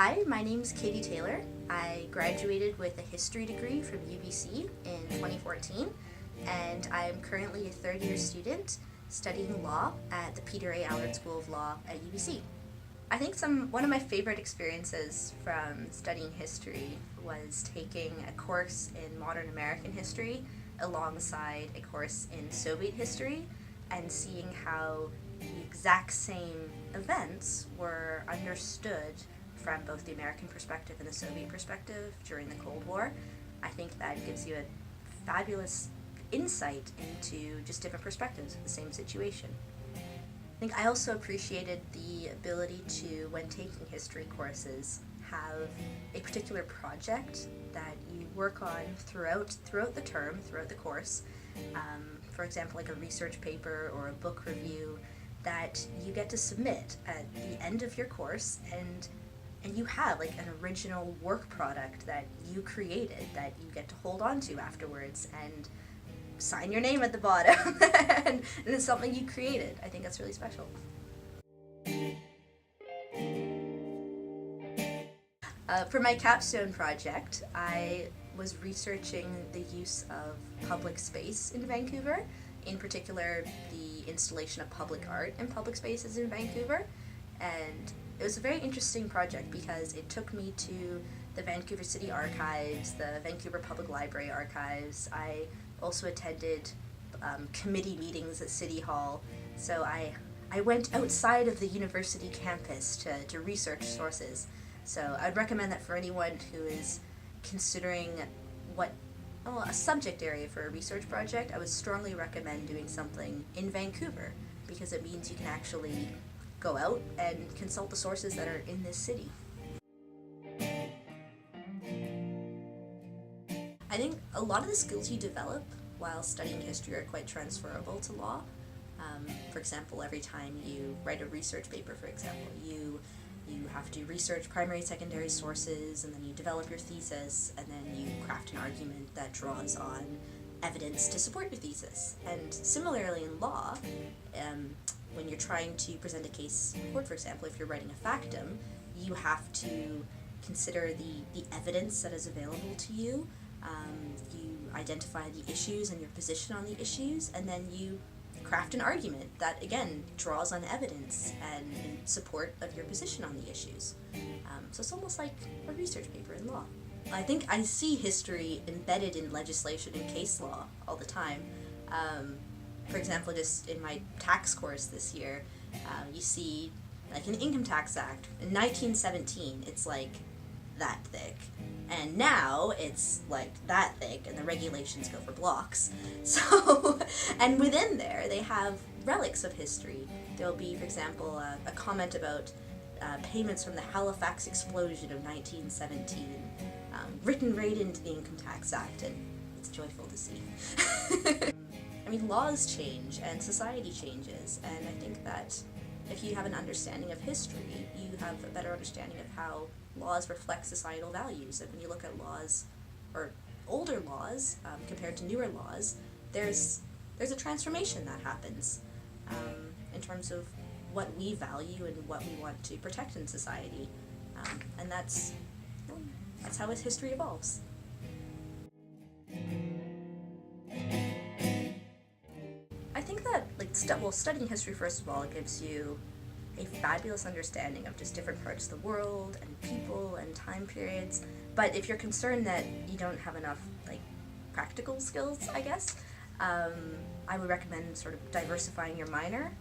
Hi, my name's Katie Taylor. I graduated with a history degree from UBC in 2014, and I'm currently a third-year student studying law at the Peter A. Allard School of Law at UBC. I think one of my favorite experiences from studying history was taking a course in modern American history alongside a course in Soviet history and seeing how the exact same events were understood from both the American perspective and the Soviet perspective during the Cold War. I think that gives you a fabulous insight into just different perspectives of the same situation. I think I also appreciated the ability to, when taking history courses, have a particular project that you work on throughout the term, throughout the course. For example, like a research paper or a book review that you get to submit at the end of your course, and you have like an original work product that you created that you get to hold on to afterwards and sign your name at the bottom and it's something you created. I think that's really special. For my capstone project, I was researching the use of public space in Vancouver, in particular the installation of public art in public spaces in Vancouver, and it was a very interesting project because it took me to the Vancouver City Archives, the Vancouver Public Library Archives. I also attended committee meetings at City Hall, so I went outside of the university campus to research sources. So I'd recommend that for anyone who is considering a subject area for a research project. I would strongly recommend doing something in Vancouver because it means you can actually go out and consult the sources that are in this city. I think a lot of the skills you develop while studying history are quite transferable to law. For example, every time you write a research paper, for example, you have to research primary, secondary sources, and then you develop your thesis, and then you craft an argument that draws on evidence to support your thesis. And similarly in law, when you're trying to present a case in court, for example, if you're writing a factum, you have to consider the evidence that is available to you. You identify the issues and your position on the issues, and then you craft an argument that, again, draws on evidence and in support of your position on the issues. So it's almost like a research paper in law. I think I see history embedded in legislation and case law all the time. For example, just in my tax course this year, you see like an Income Tax Act. In 1917, it's like that thick. And now it's like that thick, and the regulations go for blocks. So, and within there, they have relics of history. There'll be, for example, a comment about payments from the Halifax explosion of 1917, written right into the Income Tax Act, and it's joyful to see. I mean, laws change and society changes, and I think that if you have an understanding of history, you have a better understanding of how laws reflect societal values. And when you look at laws, or older laws, compared to newer laws, there's a transformation that happens in terms of what we value and what we want to protect in society. And that's how history evolves. I think that studying history, first of all, gives you a fabulous understanding of just different parts of the world and people and time periods. But if you're concerned that you don't have enough practical skills, I guess, I would recommend sort of diversifying your minor.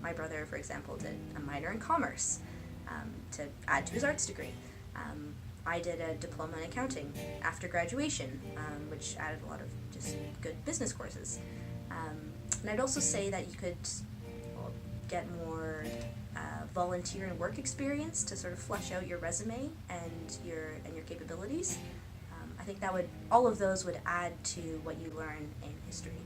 My brother, for example, did a minor in commerce to add to his arts degree. I did a diploma in accounting after graduation, which added a lot of just good business courses. And I'd also say that you could get more volunteer and work experience to sort of flesh out your resume and your capabilities. I think all of those would add to what you learn in history.